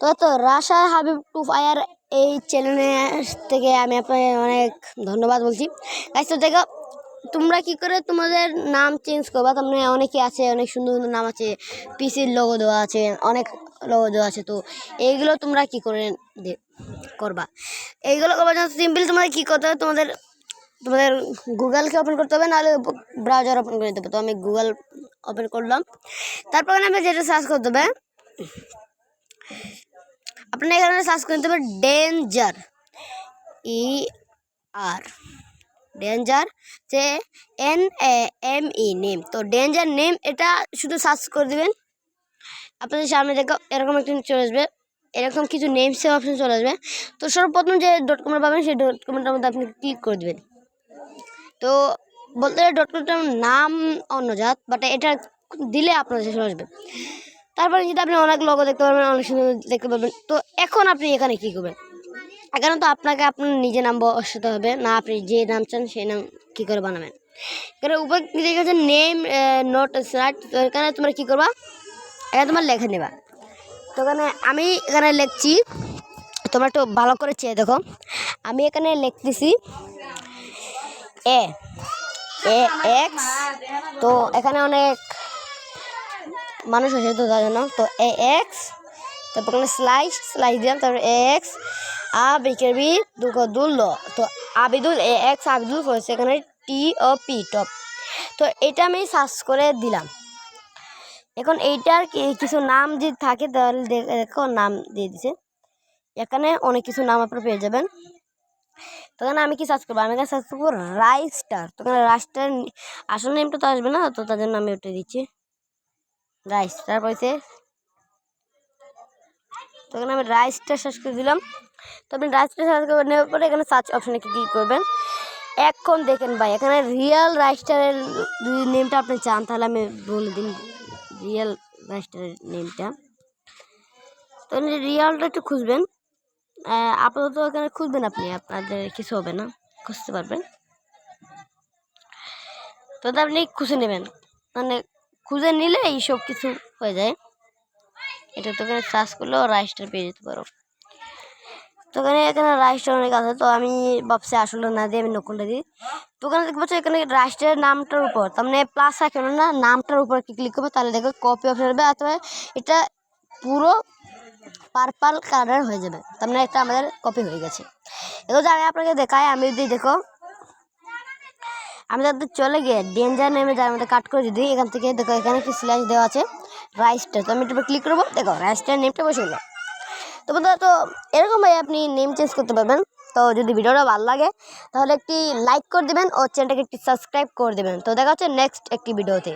তো রাশা Habib to fire এই চ্যানেলের থেকে আমি আপনাকে অনেক ধন্যবাদ বলছি। গাইস তো দেখো তোমরা কি করে তোমাদের নাম চেঞ্জ করবা। তোমরা অনেকে আছে, অনেক সুন্দর সুন্দর নাম আছে, পিসির লোগো দেওয়া আছে, অনেক লোগো দেওয়া আছে। তো এইগুলো তোমরা কি করে করবা? এইগুলো করবার জন্য সিম্পল তোমাদের কী করতে হবে, তোমাদের গুগলকে ওপেন করতে হবে, নাহলে ব্রাউজার ওপেন করে দিতে হবে। তো আমি গুগল ওপেন করলাম, তারপর আমি যেটা সার্চ করতে হবে, আপনার এখানে সার্চ করতে হবে ডেঞ্জার, ডেঞ্জার যে NAME নেম। তো ডেঞ্জার নেম এটা শুধু সার্চ করে দেবেন। আপনাদের সামনে দেখো এরকম একটা চলে আসবে, এরকম কিছু নেমসের অপশন চলে আসবে। তো সর্বপ্রথম যে .com পাবেন সেই .comটার মধ্যে আপনি ক্লিক করে দেবেন। তো বলতে গেলে .comটার নাম অন্য জাত, বাট এটা দিলে আপনার চলে আসবে। তারপরে যদি আপনি অনেক লোগো দেখতে পারবেন, অনেক সুন্দর দেখতে পারবেন। তো এখন আপনি এখানে কী করবেন? এখানে তো আপনাকে আপনার নিজের নাম বসাতে হবে না, আপনি যে নাম চান সেই নাম কী করে বানাবেন। এখানে উপর দিকে গেছে নেম নোট স্টার্ট। তো এখানে তোমরা কী করবা, এটা তোমার লেখা নেবা। তো আমি এখানে লিখছি, তোমরা একটু ভালো করে চেয়ে দেখো। আমি এখানে লিখতেছি AX। তো এখানে অনেক মানুষ আছে তো তার জন্য, তো AX, তারপর এখানে স্লাইস দিলাম, তারপর AX আবিকেবি দুল। তো আবিদুল AX আবিদুল হয়েছে এখানে TOP টপ। তো এটা আমি সার্চ করে দিলাম। এখন এইটার কিছু নাম যদি থাকে তাহলে দেখো নাম দিয়ে দিছে। এখানে অনেক কিছু নাম আপনারা পেয়ে যাবেন। তো এখানে আমি কি সার্চ করবো, আমি এখানে সার্চ করবো রাইস্টার। তো এখানে রাইস্টার আসল নেমটা তো আসবে না, তো তার জন্য আমি ওটা দিচ্ছি রাইস্টার পয়সে। তো এখানে আমি রাইস্টার সার্চ করে দিলাম। তো আপনি রাইস্টার সার্চ করে নেওয়ার পরে এখানে সার্চ অপশানে ক্লিক করবেন। এখন দেখেন ভাই, এখানে রিয়েল রাইস্টারের যদি নেমটা আপনি চান তাহলে আমি বলে দিন রিয়েল রাইস্টারের নেমটা। তো রিয়েলটা একটু খুঁজবেন, আপাতত এখানে খুঁজবেন, আপনাদের কিছু হবে না, খুঁজতে পারবেন। তো আপনি খুঁজে নেবেন, মানে খুঁজে নিলে এইসব কিছু হয়ে যায়। এটা তো এখানে সার্চ করলেও রাইস্টার পেয়ে যেতে পারো। তো এখানে রাইস্টার অনেক আছে, তো আমি ভাবছি আসলে না দিয়ে আমি নকলটা দিই। তো ওখানে দেখতে পাচ্ছি এখানে রাইস্টারের নামটার উপর, তার মানে প্লাস আছে না, নামটার উপর ক্লিক করবে, তাহলে দেখো কপি অপশন হবে, অথবা এটা পুরো পার্পল কালার হয়ে যাবে। তার মানে একটা আমাদের কপি হয়ে গেছে। এগুলো আমি আপনাকে দেখাই, আমি যদি দেখো আমি তাদের চলে গিয়ে ডেঞ্জার নেমে যার মধ্যে কাট করে দিই, এখান থেকে দেখো এখানে কি স্ল্যাশ দেওয়া আছে রাইস্টার। তো আমি একটু ক্লিক করবো, দেখো রাইস্টার নেমটা বসে গেল। তো বন্ধুরা, তো এরকম ভাই আপনি নেম চেঞ্জ করতে পারবেন। তো যদি ভিডিওটা ভালো লাগে তাহলে একটি লাইক করে দেবেন ও চ্যানেলটাকে একটি সাবস্ক্রাইব করে দেবেন। তো দেখা হচ্ছে নেক্সট একটি ভিডিওতে।